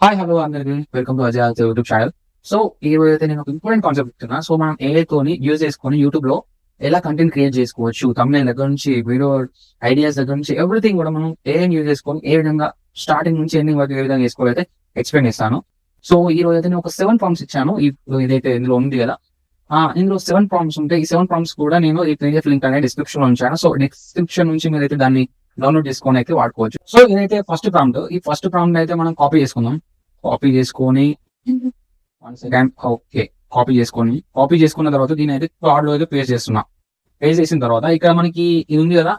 Hi hello అందరికి welcome to Ajay YouTube channel. So ఈ రోజు అయితే నేను ఒక ఇంపార్టెంట్ కాన్సెప్ట్ చెప్తున్నా. సో మనం ఏఐ తోని యూజ్ చేసుకొని యూట్యూబ్ లో ఎలా కంటెంట్ క్రియేట్ చేసుకోవచ్చు, thumbnail దగ్గర నుంచి వీడియో ఐడియాస్ దగ్గర నుంచి ఎవ్రీథింగ్ కూడా మనం ఏఐ యూజ్ చేసుకొని ఏ విధంగా స్టార్టింగ్ నుంచి ఎండింగ్ వరకు ఏ విధంగా చేసుకోవాలైతే ఎక్స్ప్లెయిన్ చేస్తాను. సో ఈ రోజు అయితే నేను ఒక 7 ప్రాంప్ట్స్ ఇచ్చాను. ఇదైతే ఇందులో ఉంది కదా. ఇందులో 7 ప్రాంప్ట్స్ ఉంటాయి. ఈ 7 ప్రాంప్ట్స్ కూడా నేను ఈ పీడిఎఫ్ లింక్ అనేది డిస్క్రిప్షన్ లో ఉంచాను. సో డిస్క్రిప్షన్ నుంచి మీరైతే దాన్ని డౌన్లోడ్ చేసుకొని అయితే వాడుకోవచ్చు. సో ఇదైతే ఫస్ట్ ప్రాంప్ట్. ఈ ఫస్ట్ ప్రాంప్ట్ అయితే మనం కాపీ చేసుకుందాం. కాపీ చేసుకొని వన్ సెకండ్. ఓకే, కాపీ చేసుకున్న తర్వాత దీని అయితే క్లాడ్ లో అయితే పేస్ట్ చేస్తున్నా. పేస్ట్ చేసిన తర్వాత ఇక్కడ మనకి ఇది ఉంది కదా,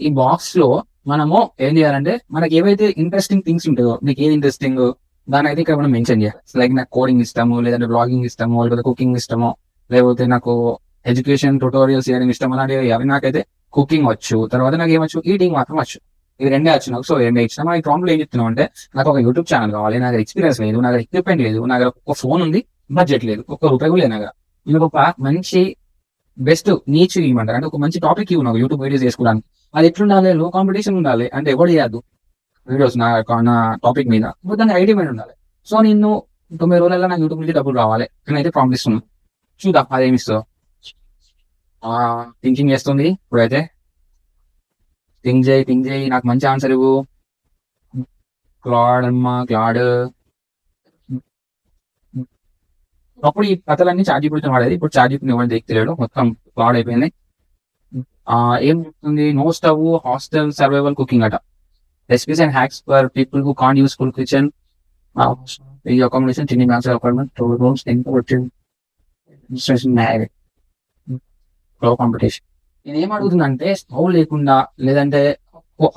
ఈ బాక్స్ లో మనము ఏం చేయాలంటే మనకి ఏవైతే ఇంట్రెస్టింగ్ థింగ్స్ ఉంటాయో, మీకు ఏది ఇంట్రెస్టింగ్ దాని అయితే ఇక్కడ మనం మెన్షన్ చేయాలి. లైక్ నాకు కోడింగ్ ఇష్టము, లేదంటే బ్లాగింగ్ ఇష్టము, లేకపోతే కుకింగ్ ఇష్టము, లేకపోతే నాకు ఎడ్యుకేషన్ ట్యూటోరియల్స్ చేయడం ఇష్టం, అలాంటివి అవి నాకైతే కుకింగ్ వచ్చు. తర్వాత నాకు ఏమొచ్చు, ఈటింగ్ మాత్రం వచ్చు. ఇది రెండే వచ్చు నాకు. సో రెండే ఇచ్చిన మన ప్రాంప్ట్ ఏం చెప్తున్నాం అంటే, నాకు ఒక యూట్యూబ్ ఛానల్ కావాలి, నాకు ఎక్స్పీరియన్స్ లేదు, నాకు ఎక్విప్మెంట్ లేదు, నాకు ఒక ఫోన్ ఉంది, బడ్జెట్ లేదు, ఒక్క రూపాయి కూడా లేదు నాకు. నేను ఒక మంచి బెస్ట్ నీచ్ ఇవ్వమంటారు, అంటే ఒక మంచి టాపిక్ ఇవ్వు నాకు యూట్యూబ్ వీడియోస్ చేసుకోవడానికి. అది ఎట్లుండాలి, లో కాంపిటీషన్ ఉండాలి, అంటే ఎవరు చేయద్దు వీడియోస్ నా టాపిక్ మీద, దానికి ఐడియా మీద ఉండాలి. సో నేను 9 రోజులలో నాకు యూట్యూబ్ నుంచి డబ్బులు రావాలి, నేనైతే ప్రాంప్ట్ ఇస్తున్నాను. చూద్దాం అదేమి ఇస్తుందో. థింకింగ్ చేస్తుంది ఇప్పుడైతే. థింక్ చేయి, నాకు మంచి ఆన్సర్ ఇవ్వు. క్లాడ్. అప్పుడు ఈ కథలన్నీ చార్జీపీతో వాడేది, ఇప్పుడు చార్జీపీ ఎవరు తెలియదు, మొత్తం క్లాడ్ అయిపోయింది. ఏం చెప్తుంది, no stove, hostel survival cooking అట. Recipes and hacks for people who can't use full kitchen, ఈ అకామిడేషన్, చిన్ని మ్యాన్స్ అపార్ట్మెంట్, 2 rooms, లో కాంపిటీషన్. నేను ఏం అడుగుతుందంటే, స్టవ్ లేకుండా లేదంటే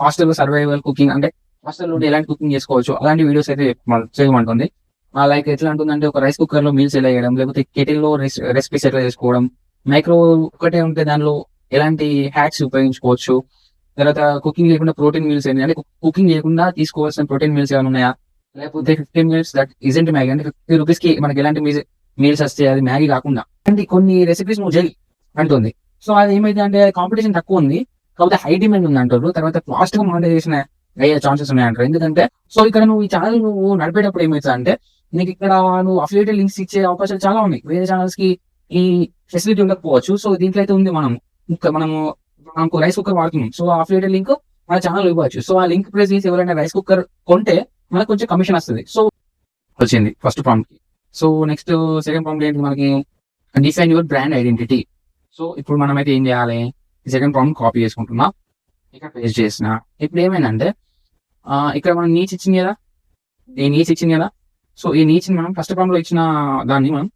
హాస్టల్ సర్వైవల్ కుకింగ్, అంటే హాస్టల్ నుండి ఎలాంటి కుకింగ్ చేసుకోవచ్చు అలాంటి వీడియోస్ అయితే చేయమంటుంది. లైక్ ఎట్లా అంటుందంటే, ఒక రైస్ కుక్కర్ లో మీల్స్ ఎలా చేయడం, లేకపోతే కెటిల్ లో రెసిపీస్ ఎట్లా చేసుకోవడం, మైక్రో ఒకటే ఉంటే దానిలో ఎలాంటి హ్యాక్స్ ఉపయోగించుకోవచ్చు, తర్వాత కుకింగ్ లేకుండా ప్రోటీన్ మీల్స్ ఏంటి, అంటే కుకింగ్ లేకుండా తీసుకోవాల్సిన ప్రోటీన్ మీల్స్ ఏమైనా ఉన్నాయా, లేకపోతే 15 minutes దట్ ఇజెంట్ మ్యాగీ, అంటే 50 rupees కి మనకి ఎలాంటి మీల్స్ వస్తాయి, అది మ్యాగీ కాకుండా, అంటే కొన్ని రెసిపీస్ నువ్వు చేయి అంటుంది. సో అది ఏమైతే అంటే కాంపిటీషన్ తక్కువ ఉంది, కాకపోతే హై డిమాండ్ ఉంది అంటారు. తర్వాత ఫాస్ట్ గా మానిటైజేషన్ అయ్యే ఛాన్సెస్ ఉన్నాయంటారు. ఎందుకంటే సో ఇక్కడ నువ్వు ఈ ఛానల్ నువ్వు నడిపేటప్పుడు ఏమవుతుంది అంటే, నీకు ఇక్కడ నువ్వు అఫిలియేటెడ్ లింక్స్ ఇచ్చే అవకాశాలు చాలా ఉన్నాయి. వేరే ఛానల్స్ కి ఈ ఫెసిలిటీ ఉండకపోవచ్చు. సో దీంట్లో అయితే ఉంది. మనకు రైస్ కుక్కర్ వాడుతున్నాం, సో అఫిలియేటెడ్ లింక్ మన ఛానల్ ఇవ్వచ్చు. సో ఆ లింక్ ప్రెస్ చేసి ఎవరైనా రైస్ కుక్కర్ కొంటే మనకు కొంచెం కమిషన్ వస్తుంది. సో వచ్చింది ఫస్ట్ ప్రాంప్ట్ కి. సో నెక్స్ట్ సెకండ్ ప్రాంప్ట్ ఏంటి మనకి, define your brand identity. So ఇప్పుడు మనం అయితే ఏం చేయాలి, సెకండ్ ప్రాంప్ట్ కాపీ చేసుకుంటున్నా, ఇక్కడ పేస్ట్ చేసిన. ఇప్పుడు ఏమైందంటే, ఇక్కడ మనం నీచ్ ఇచ్చింది కదా, సో ఈ నీచ్ని మనం ఫస్ట్ ప్రాంప్ట్ లో ఇచ్చిన దాన్ని మనం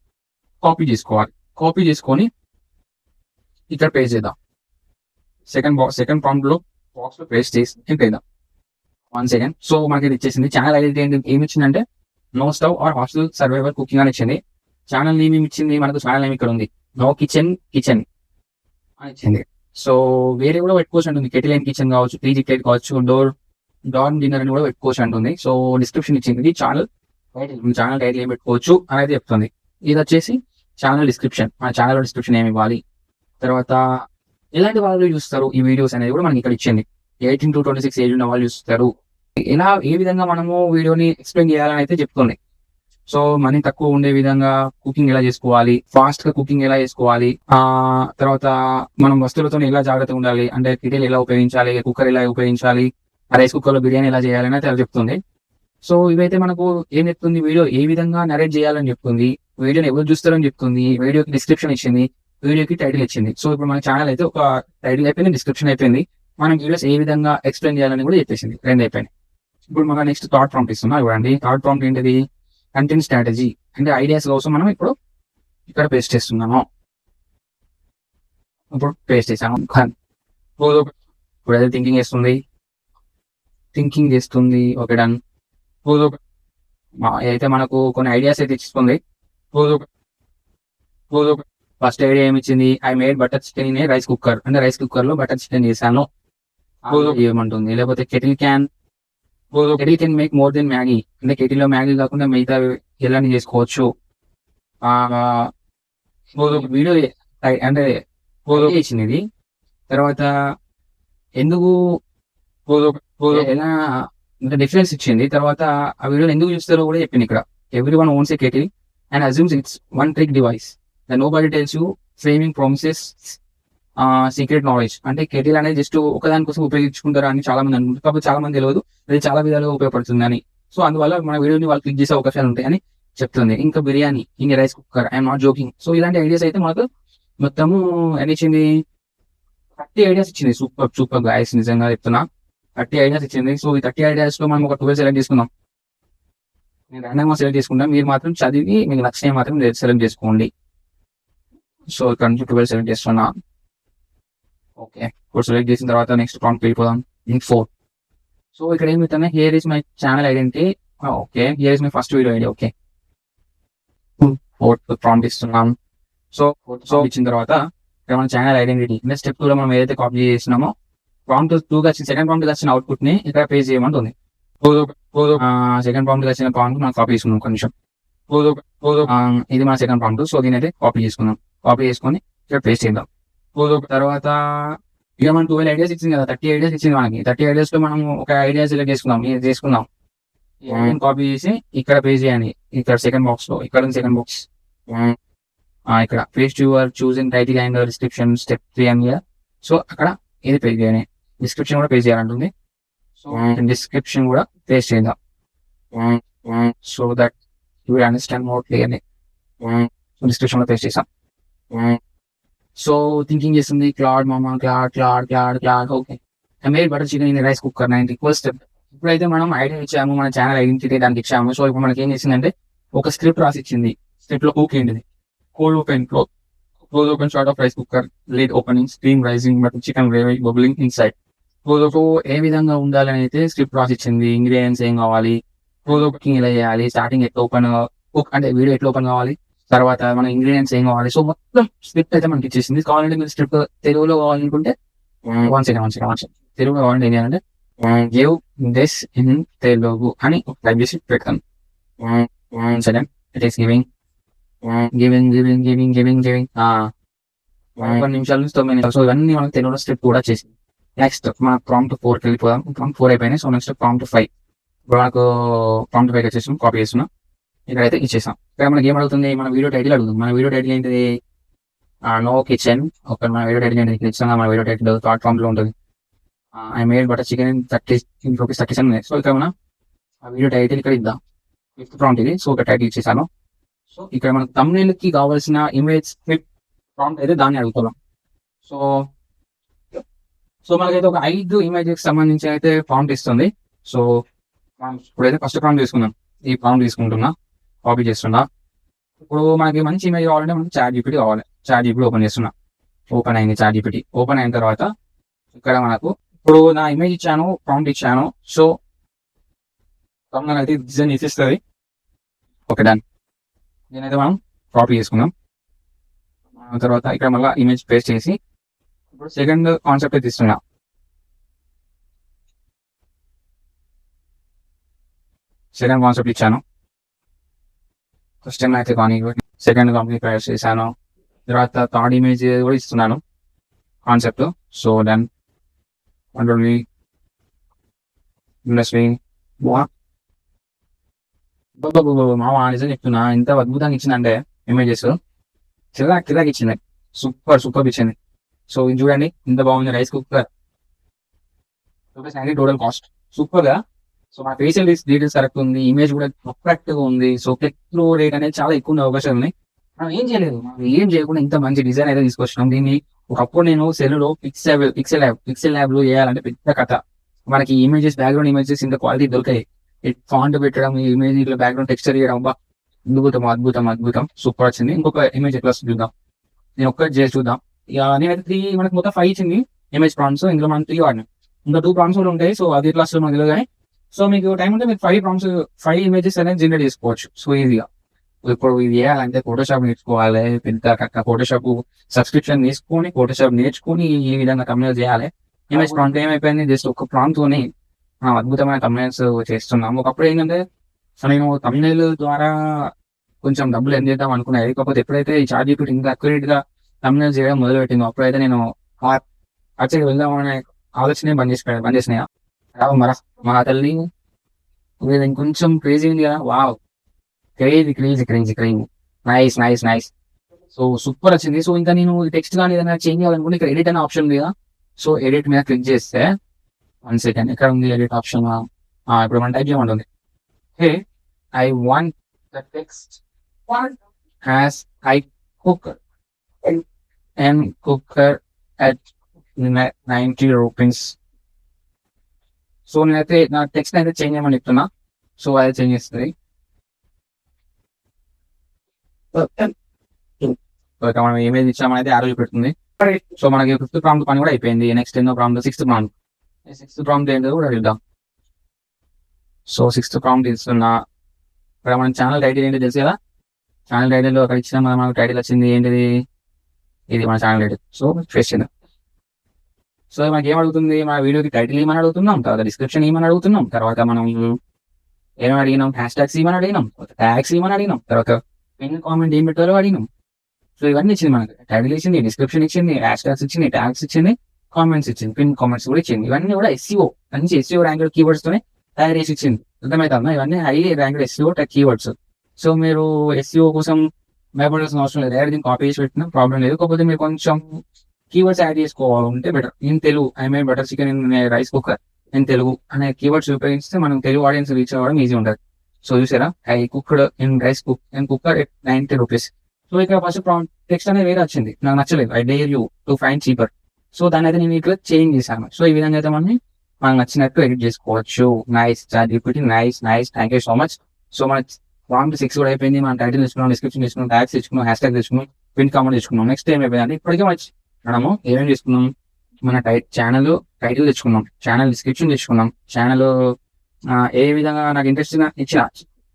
కాపీ చేసుకోవాలి. కాపీ చేసుకొని ఇక్కడ పేస్ట్ చేద్దాం. సెకండ్ ప్రాంప్ట్ లో బాక్స్ లో పేస్ట్ చేసి ఎంటర్ చేద్దాం. 1 second. సో మనకి ఇది ఇచ్చేసింది. ఛానల్ ఐడెంటిటీ ఏమి ఇచ్చిందంటే, no stove or hostel survival cooking అని ఇచ్చింది. ఛానల్ నేమ్ ఏమి ఇచ్చింది, మనకు ఛానల్ నేమ్ ఇక్కడ ఉంది, నో కిచెన్ అని ఇచ్చింది. సో వేరే కూడా పెట్టుకోవచ్చు అంటుంది, కెటిల్ అండ్ కిచెన్ కావచ్చు, 3G ప్లేట్ కావచ్చు, డార్న్ డిన్నర్ అని కూడా పెట్టుకోవచ్చు అంటుంది. సో డిస్క్రిప్షన్ ఇచ్చింది, ఛానల్ టైటిల్ ఏం పెట్టుకోవచ్చు అని అయితే చెప్తుంది. ఇది వచ్చేసి ఛానల్ డిస్క్రిప్షన్, మన ఛానల్ డిస్క్రిప్షన్ ఏమి ఇవ్వాలి, తర్వాత ఎలాంటి వాళ్ళు చూస్తారు ఈ వీడియోస్ అనేది కూడా మనకి ఇక్కడ ఇచ్చింది. 18 to 26 ఏజ్ ఉన్న వాళ్ళు చూస్తారు. ఏ విధంగా మనము వీడియోని ఎక్స్ప్లెయిన్ చేయాలని అయితే చెప్తుంది. సో మనీ తక్కువ ఉండే విధంగా కుకింగ్ ఎలా చేసుకోవాలి, ఫాస్ట్ గా కుకింగ్ ఎలా చేసుకోవాలి, తర్వాత మనం వస్తువులతో ఎలా జాగ్రత్తగా ఉండాలి, అంటే కిటిల్ ఎలా ఉపయోగించాలి, కుక్కర్ ఎలా ఉపయోగించాలి, రైస్ కుక్కర్ లో బిర్యానీ ఎలా చేయాలని అయితే చెప్తుంది. సో ఇవైతే మనకు ఏం చెప్తుంది, వీడియో ఏ విధంగా నరేట్ చేయాలని చెప్తుంది, వీడియోని ఎవరు చూస్తారని చెప్తుంది, వీడియోకి డిస్క్రిప్షన్ ఇచ్చింది, వీడియోకి టైటిల్ ఇచ్చింది. సో ఇప్పుడు మన ఛానల్ అయితే ఒక టైటిల్ అయిపోయింది, డిస్క్రిప్షన్ అయిపోయింది, మనం వీడియోస్ ఏ విధంగా ఎక్స్ప్లెయిన్ చేయాలని కూడా చెప్పేసింది. 2 అయిపోయినాయి. ఇప్పుడు మన నెక్స్ట్ థర్డ్ ప్రాంప్ట్ ఇస్తున్నా చూడండి. థర్డ్ ప్రాంప్ట్ ఏంటిది, కంటెంట్ స్ట్రాటజీ, అంటే ఐడియాస్ కోసం మనం ఇప్పుడు ఇక్కడ పేస్ట్ చేస్తున్నాము. ఇప్పుడు పేస్ట్ చేసాము. ఇప్పుడు అయితే థింకింగ్ చేస్తుంది. Okay, done. అయితే మనకు కొన్ని ఐడియాస్ అయితే ఇస్తుంది. ఫస్ట్ ఐడియా ఏమి ఇచ్చింది, I made butter chicken in a rice cooker, అంటే రైస్ కుక్కర్ లో బటర్ చికెన్ చేశాను ఏమంటుంది. లేకపోతే kettle can make more than Maggi, అంటే కెటిల్ లో మ్యాగీ కాకుండా మిగతా ఎలాంటి చేసుకోవచ్చు. వీడియో అంటే ఇచ్చింది ఇది. తర్వాత ఎందుకు ఎలా ఇంకా డిఫరెన్స్ ఇచ్చింది. తర్వాత ఆ వీడియోని ఎందుకు చూస్తారో కూడా చెప్పింది ఇక్కడ. Everyone owns a kettle and assumes it's one trick device. Nobody tells you framing promises secret knowledge. అంటే కెటిల్ అనేది జస్ట్ ఒకదాని కోసం ఉపయోగించుకుంటారా అని చాలా మంది అనుకుంటారు. కాకపోతే చాలా మంది తెలియదు అది చాలా విధాలుగా ఉపయోగపడుతుంది అని. సో అందువల్ల మన వీడియోని వాళ్ళు క్లిక్ చేసే అవకాశాలు ఉంటాయని చెప్తుంది. ఇంకా బిర్యానీ, ఇంకా rice cooker, I'm not joking. So ఇలాంటి ఐడియాస్ అయితే మనకు మొత్తము ఎన్ని ఇచ్చింది, 30 ఐడియాస్ ఇచ్చింది. సూపర్ సూపర్ గైస్, నిజంగా చెప్తున్నా 30 ఐడియాస్ ఇచ్చింది. సో ఈ 30 ఐడియాస్ లో మనం ఒక 12 సెలెక్ట్ చేసుకుందాం. నేను ర్యాండమ్గా సెలెక్ట్ చేసుకుంటా, మీరు మాత్రం చదివి మీకు నచ్చినవి మాత్రం సెలెక్ట్ చేసుకోండి. సో ఇక్కడ నుంచి 12 సెలెక్ట్ చేస్తున్నా. ఓకే, ఇప్పుడు సెలెక్ట్ చేసిన తర్వాత నెక్స్ట్ ప్రాంప్ట్ వెళ్ళిపోదాం. లింక్ 4. సో ఇక్కడ ఏం చెప్తున్నా, here is my channel identity. Okay, here is my first video ID. Okay, 4th prompt ఇస్తున్నాం. సో ఇచ్చిన తర్వాత ఇక్కడ మన ఛానల్ ఐడెంటిటీ స్టెప్ 2 లో మనం ఏదైతే కాపీ చేసినామో ప్రాంప్ట్ 2 గా వచ్చిన సెకండ్ ప్రాంప్ట్ వచ్చిన అవుట్పుట్ ని ఇక్కడ పేస్ట్ చేయమంటుంది. సెకండ్ ప్రాంప్ట్ వచ్చిన ప్రాంప్ట్ మనం కాపీ చేసుకున్నాం కొంచెం. ఇది మన సెకండ్ ప్రాంప్ట్. సో దీని అయితే కాపీ చేసుకున్నాం. కాపీ చేసుకొని ఇక్కడ పేస్ట్ చేద్దాం. తర్వాత ఇక మనం 12 ఐడియాస్ ఇచ్చింది కదా, 30 ఐడియాస్ ఇచ్చింది మనకి. 30 ఐడియాస్ లో మనం ఒక ఐడియా సెలెక్ట్ చేసుకుందాం. కాపీ చేసి ఇక్కడ పేస్ట్ చేయండి. ఇక్కడ సెకండ్ బాక్స్ లో, ఇక్కడ సెకండ్ బాక్స్ ఇక్కడ paste your choosing title and description step 3 అని. సో అక్కడ ఇది పేస్ట్ చేయండి. డిస్క్రిప్షన్ కూడా పేస్ట్ చేయాలంటుంది. సో డిస్క్రిప్షన్ కూడా పేస్ట్ చేద్దాం. So that you will understand more clearly. Description లో పేస్ట్ చేసాం. సో థింకింగ్ చేస్తుంది క్లాడ్ మామా, Claude. Okay, I made butter chicken in rice cooker 90 first step. ఇప్పుడైతే మనం ఐడియా ఇచ్చాము, మన ఛానల్ ఐడెంటిటీ దానికి ఇచ్చాము. సో ఇప్పుడు మనకి ఏం చేసిందంటే ఒక స్క్రిప్ట్ రాసి ఇచ్చింది. స్క్రిప్ట్ లో కుక్ ఏంటిది, cold open, close open shot of rice cooker, lid opening, steam rising, butter chicken gravy bubbling inside. Close ఏ విధంగా ఉండాలని అయితే స్క్రిప్ట్ రాసి ఇచ్చింది. ఇంగ్రీడియంట్స్ ఏం కావాలి, క్లోజ్ కుకింగ్ ఎలా చేయాలి, స్టార్టింగ్ ఎట్లా ఓపెన్ కుక్ అంటే వీడియో ఎట్లా ఓపెన్ కావాలి, తర్వాత మన ఇంగ్రీడియంట్స్ ఏం కావాలి. సో మొత్తం స్క్రిప్ట్ అయితే మనకి ఇచ్చేసింది. కావాలంటే మీరు స్క్రిప్ట్ తెలుగులో కావాలనుకుంటే వన్ సెకండ్ తెలుగులో కావాలంటే ఏం చేయాలంటే గివ్ దిస్ ఇన్ తెలుగు అని టైప్ చేసి పెడతాను. సెకండ్ ఇట్ ఈస్ గివింగ్ 10 నిమిషాల నుంచి 9 నిమిషాలు. సో ఇవన్నీ మనకు తెలుగులో స్క్రిప్ట్ కూడా చేసింది. నెక్స్ట్ మన ప్రాంప్ట్ 4కి వెళ్ళిపోదాం. ప్రాంప్ట్ 4 అయిపోయినాయి. So next prompt 5. ఇప్పుడు మనకు ప్రాంప్ట్ 5 వచ్చేసాం, కాపీ చేస్తున్నాం, ఇక్కడైతే ఇచ్చేసాం. ఇక్కడ మనకి ఏం అడుగుతుంది, మన వీడియో టైటిల్ అడుగుతుంది. మన వీడియో టైటిల్ ఏంటిది, నో కిచెన్. ఒక మన వీడియో టైటిల్ ఏంటి, ఖచ్చితంగా మన వీడియో టైటిల్ థర్డ్ ప్రాంప్ట్ లో ఉంటుంది. I made butter chicken in 30 rupees 37. So ఇక్కడ మనం ఆ వీడియో టైటిల్ ఇక్కడ ఇద్దాం. 5th ప్రాంప్ట్ ఇది. సో ఇక్కడ టైటిల్ ఇచ్చేసాను. సో ఇక్కడ మనకు thumbnail కి కావాల్సిన ఇమేజ్ స్క్రిప్ట్ ప్రాంప్ట్ అయితే దాన్ని అడుగుతున్నాం. సో మనకైతే ఒక 5 ఇమేజెస్ సంబంధించి అయితే ప్రాంప్ట్ ఇస్తుంది. సో మనం ఇప్పుడైతే ఫస్ట్ ప్రాంప్ట్ తీసుకుందాం. ఈ ప్రాంప్ట్ తీసుకుంటున్నా, కాపీ చేస్తున్నా. ఇప్పుడు మనకి మంచి ఇమేజ్ కావాలంటే మనకి చాట్ జీపీటీ కావాలి. చాట్ జీపీటీ ఓపెన్ చేస్తున్నా. ఓపెన్ అయింది చాట్ జీపీటీ. ఓపెన్ అయిన తర్వాత ఇక్కడ మనకు ఇప్పుడు నా ఇమేజ్ ఇచ్చాను, ప్రాంప్ట్ ఇచ్చాను. సో thumbnail అయితే డిజైన్ ఇస్తుంది. Okay, done. దీనైతే మనం కాపీ చేసుకుందాం. తర్వాత ఇక్కడ మళ్ళీ ఇమేజ్ పేస్ట్ చేసి ఇప్పుడు సెకండ్ కాన్సెప్ట్ అయితే ఇస్తున్నా. సెకండ్ కాన్సెప్ట్ ఇచ్చాను. ఫస్ట్ టైం అయితే కానీ సెకండ్ కంప్లీట్ పేస్ట్ చేశాను. తర్వాత థర్డ్ ఇమేజ్ కూడా ఇస్తున్నాను కాన్సెప్ట్. So done. ఇండస్ట్రీ మామ నిజం చెప్తున్నా, ఎంత అద్భుతంగా ఇచ్చిందంటే ఇమేజెస్ కిరాక్ ఇచ్చింది. సూపర్ ఇచ్చింది. సో ఇది చూడండి ఎంత బాగుంది. Rice cooker ₹90 total cost. Super గా. సో మన ఫేషియల్ డీటెయిల్స్ కరెక్ట్ ఉంది, ఇమేజ్ కూడా పర్ఫెక్ట్ గా ఉంది. సో క్లిక్ త్రూ రేట్ అనేది చాలా ఎక్కువ ఉండే అవకాశం ఉంది. మనం ఏం చేయలేదు, మనం ఏం చేయకుండా ఇంత మంచి డిజైన్ అయితే తీసుకొచ్చినాం. దీన్ని ఒకప్పుడు నేను సెల్లో పిక్సెల్ ల్యాబ్ లో చేయాలంటే పెద్ద కథ. మనకి ఇమేజెస్, బ్యాక్గ్రౌండ్ ఇమేజెస్ ఇంత క్వాలిటీ దొరికాయి. ఫాంట్ పెట్టడం, ఈ ఇమేజ్ ఇట్లా బ్యాక్గ్రౌండ్ టెక్స్చర్ చేయడం, అద్భుతం సూపర్ వచ్చింది. ఇంకొక ఇమేజ్ ఎట్లా చూద్దాం, నేను ఒక్కటి చేసి చూద్దాం. ఇక నేనైతే మనకి మొత్తం 5 ఇచ్చింది ఇమేజ్ ప్రాంప్ట్స్. ఇందులో మనం 3 వాడినాం, ఇంకా 2 ప్రాంప్ట్స్ కూడా ఉంటాయి. సో అది ఎట్లా వస్తుంది మనకు తెలియదు కానీ, సో మీకు టైం ఉంటే మీరు 5 ఇమేజెస్ అనేది జనరేట్ చేసుకోవచ్చు. సో ఈజీగా. ఇప్పుడు ఇది చేయాలంటే ఫోటోషాప్ నేర్చుకోవాలి. పెద్ద ఫోటోషాప్ సబ్స్క్రిప్షన్ తీసుకొని ఫోటోషాప్ నేర్చుకుని ఈ విధంగా thumbnail చేయాలి. ఇమేజ్ ప్రాంప్ట్ ఏమైపోయింది, జస్ట్ ఒక ప్రాంప్ట్ తోని అద్భుతమైన thumbnails చేస్తున్నాము. ఒకప్పుడు ఏంటంటే నేను thumbnail ద్వారా కొంచెం డబ్బులు ఎర్న్ చేద్దాం అనుకున్నాను. కాకపోతే ఎప్పుడైతే ఈ చాట్ జీపీటీ ఇంకా అక్యురేట్ గా thumbnails చేయడం మొదలు పెట్టిందో అప్పుడైతే నేను అచ్చడికి వెళ్దామనే ఆలోచనే బంద్ చేసినాయా. మా తల్లి ఇది ఇంకొంచెం క్రేజీ ఉంది కదా, wow, crazy crazy crazy crazy, nice nice nice. So super వచ్చింది. సో ఇంకా నేను టెక్స్ట్ కానీ ఏదైనా చేంజ్ చేయాలనుకుంటే ఇక్కడ ఎడిట్ అనే ఆప్షన్ ఉంది కదా, సో ఎడిట్ మీద క్లిక్ చేస్తే 1 సెకండ్ ఎక్కడ ఉంది ఎడిట్ ఆప్షన్, ఇప్పుడు మనం టైప్ చేయమంటుంది, hey I want the text as I cooker and cooker at 90 rupees. So నేనైతే నా టెక్స్ట్ అయితే చేంజ్ చేయమని చెప్తున్నా, సో అది చేంజ్ చేస్తుంది. మనం ఏమేది ఇచ్చామనేది ఆ రోజు పెడుతుంది. సో మనకి 5th ప్రాంప్ట్ పని కూడా అయిపోయింది. నెక్స్ట్ ఎన్నో prompt, 6th prompt. 6th prompt ఏంటో కూడా చూద్దాం. సో 6th ప్రాంప్ట్ ఇస్తున్నా. ఇక్కడ మన ఛానల్ టైటిల్ ఏంటో తెలుసు కదా, ఛానల్ టైటిల్ అక్కడ ఇచ్చిన మనకు టైటిల్ వచ్చింది ఏంటిది, ఇది మన channel title. So question, so మనకి ఏం అడుగుతుంది, మన వీడియోకి టైటిల్ ఏమని అడుగుతున్నాం, తర్వాత డిస్క్రిప్షన్ ఏమని అడుగుతున్నాం, తర్వాత మనం ఏమని అడిగినాం, హ్యాష్ ట్యాగ్స్ ఏమని అడిగినాం, ట్యాగ్స్ ఏమని అడిగినాం, తర్వాత పిన్ కామెంట్ ఏం పెట్టాలో అడిగినాం. సో ఇవన్నీ ఇచ్చింది మనకి, టైటిల్ ఇచ్చింది, డిస్క్రిప్షన్ ఇచ్చింది, హ్యాష్ ట్యాగ్స్ ఇచ్చింది, ట్యాగ్స్ ఇచ్చింది, కామెంట్స్ ఇచ్చింది, పిన్ కామెంట్స్ కూడా ఇచ్చింది. ఇవన్నీ కూడా SEO, మంచి SEO ర్యాంక్ కీవర్డ్స్ తోనే తయారు చేసి ఇచ్చింది. అర్థమవుతుందా, ఇవన్నీ high rank SEO keywords. So మీరు SEO కోసం భయపడాల్సిన అవసరం లేదు, దీన్ని కాపీ చేసి పెట్టినా ప్రాబ్లం లేదు. కాకపోతే మీరు కొంచెం కీవర్డ్స్ యాడ్ చేసుకోవాలంటే better. In Telugu, I mean butter chicken in rice cooker in Telugu అనే కీవర్డ్స్ ఉపయోగిస్తే మనం తెలుగు ఆడియన్స్ రీచ్ అవ్వడం ఈజీ ఉంటుంది. సో చూసారా, I cooked in rice cooker at 90 rupees. So ఇక్కడ ఫస్ట్ టెక్స్ట్ అనేది వేరే వచ్చింది, నాకు నచ్చలేదు. I dare you to find cheaper. So దాని అయితే నేను ఇక్కడ చేంజ్ చేశాను. సో ఈ విధంగా అయితే మనకు నచ్చినట్టు ఎడిట్ చేసుకోవచ్చు. Nice ChatGPT, nice nice, thank you so much. So మన ప్రాంప్ట్ 6 కూడా అయిపోయింది. మనం టైటిల్ తీసుకున్నాం, డిస్క్రిప్షన్ తీసుకున్నాం, ట్యాగ్స్ తెచ్చుకున్నాం, హ్యాష్ ట్యాగ్ తెచ్చుకున్నాం, పిన్ కామెంట్ తెచ్చుకున్నాం. నెక్స్ట్ ఏం అయిపోయింది, ఇప్పటికే మనము ఏమేమి తీసుకున్నాం, మన ఛానల్ టైటిల్ తెచ్చుకున్నాం, ఛానల్ డిస్క్రిప్షన్ తెచ్చుకున్నాం, ఛానల్ ఏ విధంగా నాకు ఇంట్రెస్ట్ ఇచ్చిన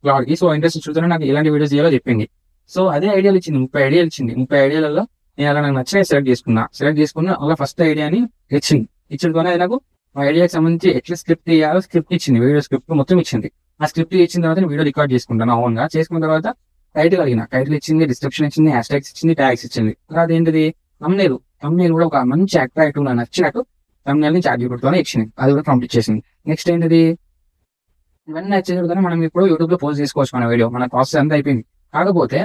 వాడికి, సో ఇంట్రెస్ట్ చూస్తేనే నాకు ఎలాంటి వీడియోస్ చేయాలో చెప్పింది. సో అదే ఐడియాలు ఇచ్చింది, 30 ఐడియాలు ఇచ్చింది. 30 ఐడియాలలో నేను అలా నాకు నచ్చిన సెలెక్ట్ చేసుకున్నా అలా ఫస్ట్ ఐడియాని ఇచ్చింది. అది నాకు ఆ ఐడియాకి సంబంధించి ఎట్లా స్క్రిప్ట్ చేయాలో స్క్రిప్ట్ ఇచ్చింది, వీడియో స్క్రిప్ట్ మొత్తం ఇచ్చింది. ఆ స్క్రిప్ట్ ఇచ్చిన తర్వాత నేను వీడియో రికార్డ్ చేసుకుంటాను ఓన్గా. చేసుకున్న తర్వాత టైటిల్ అడిగిన, టైటిల్ ఇచ్చింది, డిస్క్రిప్షన్ ఇచ్చింది, హ్యాష్ ట్యాగ్స్ ఇచ్చింది, ట్యాగ్స్ ఇచ్చింది. తర్వాత ఏంటిది, thumbnail కూడా ఒక మంచి అట్రాక్టివ్ నాకు నచ్చినట్టు thumbnail ని ChatGPTతోనే ఇచ్చింది, అది కూడా ప్రాంప్ట్ ఇచ్చేసింది. నెక్స్ట్ ఏంటిది, ఇవన్నీ నచ్చేది మనం ఇప్పుడు యూట్యూబ్ లో పోస్ట్ చేసుకోవచ్చు మన వీడియో, మన ప్రాసెస్ అంతా అయిపోయింది. కాకపోతే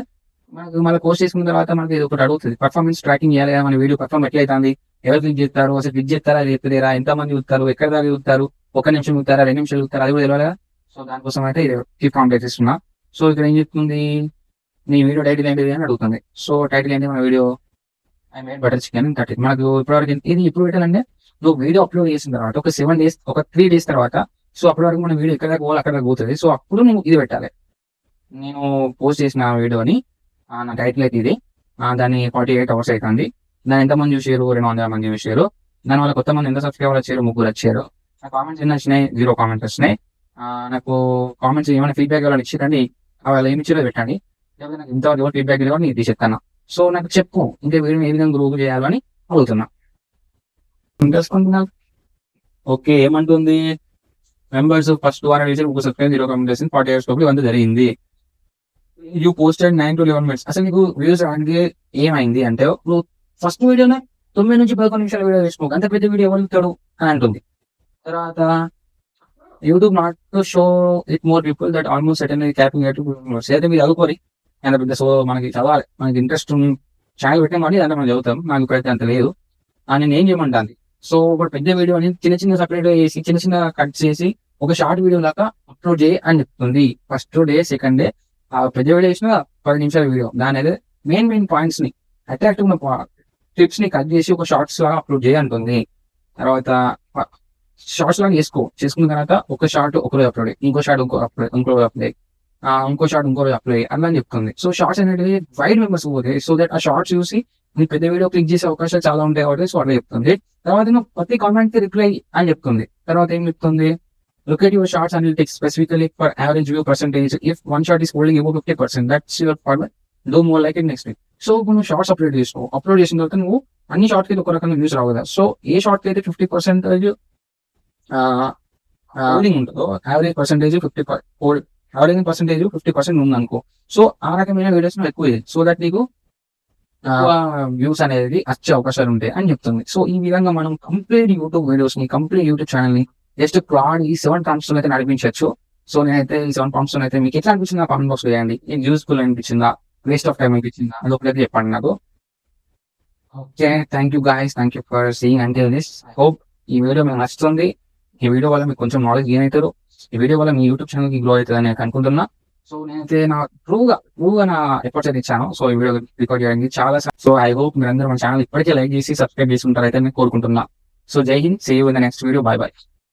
మనకు మళ్ళీ పోస్ట్ చేసుకున్న తర్వాత మనకి ఇది ఒకటి అడుగుతుంది, పర్ఫార్మెన్స్ ట్రాకింగ్ చేయాలి, మన వీడియో పర్ఫార్మ్ ఎట్లా అవుతుంది, ఎవరు క్లిక్ చేస్తారు, అసలు క్లిక్ చేస్తారా లేకపోతే ఎంతమంది చూస్తారు, ఎక్కడ దాకా చూస్తారు, 1 నిమిషం చూస్తారా 2 నిమిషాలు చూస్తారా, అది కూడా తెలియాలి కదా. సో దానికోసం అయితే ఈ ప్రాంప్ట్ ఇస్తున్నా. సో ఇక్కడ ఏం చెప్తుంది, నీ వీడియో టైటిల్ ఏంటిది అని అడుగుతుంది. సో టైటిల్ ఏంటి, మన video I made butter chicken 30. మనకు ఇప్పటివరకు ఇది ఎప్పుడు పెట్టాలంటే, నువ్వు వీడియో అప్లోడ్ చేసిన తర్వాత ఒక 7 days, ఒక 3 days తర్వాత, సో అప్పటి వరకు మన వీడియో ఎక్కడ దాకా పోవాలి అక్కడ పోతుంది. సో అప్పుడు నువ్వు ఇది పెట్టాలి, నేను పోస్ట్ చేసిన వీడియోని నా టైటిల్ అయితే ఇది, దాన్ని 48 hours అవుతుంది, దాన్ని ఎంతమంది చూసారు, 200 మంది చూసారు, దానివల్ల కొత్త మంది ఎంత సబ్స్క్రైబర్ వచ్చారు, 3 వచ్చారు. నా కామెంట్స్ ఎన్ని వచ్చినాయి, 0 కామెంట్స్ వచ్చినాయి. నాకు కామెంట్స్ ఏమైనా ఫీడ్బ్యాక్ ఇవ్వాలని ఇచ్చిరండి, వాళ్ళు ఏమి ఇచ్చారో పెట్టండి, లేకపోతే నాకు ఇంతవరకు ఎవరు ఫీడ్బ్యాక్ ఇవ్వాలి నేను తీసేస్తాను. సో నాకు చెప్పు, ఇంకా వీడియో ఏ విధంగా గ్రో చేయాలని అడుగుతున్నా. తెలుసుకుంటున్నా. ఓకే, ఏమంటుంది, మెంబర్స్ ఫస్ట్ 200 చేసి 1 సబ్స్క్రైబ్, 0 కామెంట్ చేసింది, 40 hours లోపల ఇవంతా జరిగింది. You posted 9 to 11 minutes. అసలు నీకు వ్యూస్ రావడానికి ఏమైంది అంటే, నువ్వు ఫస్ట్ వీడియోనే 9 నుంచి 11 నిమిషాల వీడియో వేసుకోక, అంత పెద్ద వీడియో ఎవరు ఇస్తాడు అని అంటుంది. తర్వాత YouTube not to show it more people that almost certain capping అయితే మీరు చదువుకోరి అంత పెద్ద. సో మనకి చదవాలి, మనకి ఇంట్రెస్ట్ ఛానల్ పెట్టాం కానీ దాంట్లో మనం చదువుతాం, నాకు ఇప్పుడైతే అంత లేదు అని నేను ఏం చేయమంటాను. సో ఒక పెద్ద వీడియో అని చిన్న సపరేట్ చేసి చిన్న కట్ చేసి ఒక షార్ట్ వీడియో లాగా అప్లోడ్ చేయి అని చెప్తుంది. ఫస్ట్ డే, సెకండ్ డే ఆ పెద్ద వీడియో చేసిన 10 నిమిషాల వీడియో, దాని అయితే మెయిన్ పాయింట్స్ ని అట్రాక్టివ్ టిప్స్ ని కట్ చేసి ఒక షార్ట్స్ లాగా అప్లోడ్ చేయి అంటుంది. తర్వాత షార్ట్స్ లాగా చేసుకున్న తర్వాత ఒక షార్ట్ ఒకరోజు అప్లోడ్, ఇంకో షార్ట్ ఇంకో అప్లోడ్, ఇంకో షార్ట్ ఇంకో అప్లోడ్ అలా అని చెప్తుంది. సో షార్ట్స్ అనేది వైడ్ మెంబర్స్ పోతాయి, సో దట్ ఆ షార్ట్స్ చూసి నీ పెద్ద వీడియో క్లిక్ చేసే అవకాశాలు చాలా ఉంటాయి కాబట్టి సో అట్లా చెప్తుంది. తర్వాత నువ్వు ప్రతి కామెంట్ కి రిప్లై అని చెప్తుంది. తర్వాత ఏం చెప్తుంది, look at your shots and it takes specifically for average view percentage. If one shot is holding above 50%, that's your format. Do more like it next week. So నువ్వు షార్ట్స్ అప్లోడ్ చేసిన తర్వాత నువ్వు అన్ని షార్ట్ కి ఒక రకంగా views రావు కదా. So ఏ short కి అయితే 50% హోల్డింగ్ ఉంటుందో, యావరేజ్ పర్సెంటేజ్ 50% ఉంది అనుకో. సో ఆ రకమైన వీడియోస్ నువ్వు ఎక్కువ సో దట్ నీకు వ్యూస్ అనేది వచ్చే అవకాశాలు ఉంటాయి అని చెప్తుంది. సో ఈ విధంగా మనం కంప్లీట్ యూట్యూబ్ వీడియోస్ ని, కంప్లీట్ యూట్యూబ్ ఛానల్ ని జస్ట్ క్లాడ్ ఈ 7 ట్రాన్స్ఫర్స్ అయితే నడిపించవచ్చు. సో నేనైతే ఈ 7 ప్రాంప్ట్స్ అయితే మీకు ఎట్లా అనిపించింది కామెంట్ బాక్స్ వేయండి. ఏం యూస్ఫుల్ అనిపించిందా, వేస్ట్ ఆఫ్ టైం అనిపించిందా, అదొకటి చెప్పండి నాకు. Okay, thank you guys, thank you for seeing until this. I hope ఈ వీడియో మీకు నచ్చుతుంది. ఈ వీడియో వల్ల మీకు కొంచెం నాలెడ్జ్ గెయిన్ అవుతారు. ఈ వీడియో వల్ల మీ యూట్యూబ్ ఛానల్ కి గ్రో అవుతుందని నేను అనుకుంటున్నా. సో నేనైతే నా ట్రూగా నా ఎఫర్ట్స్ అయితే ఇచ్చాను. సో ఈ వీడియో రికార్డ్ చేయడానికి చాలా. సో ఐ హోప్ మీరందరూ మన ఛానల్ ఇప్పటికే లైక్ చేసి సబ్స్క్రైబ్ చేసి ఉంటారు అయితే నేను కోరుకుంటున్నా. సో జై హింద్, see you in the next video, bye by.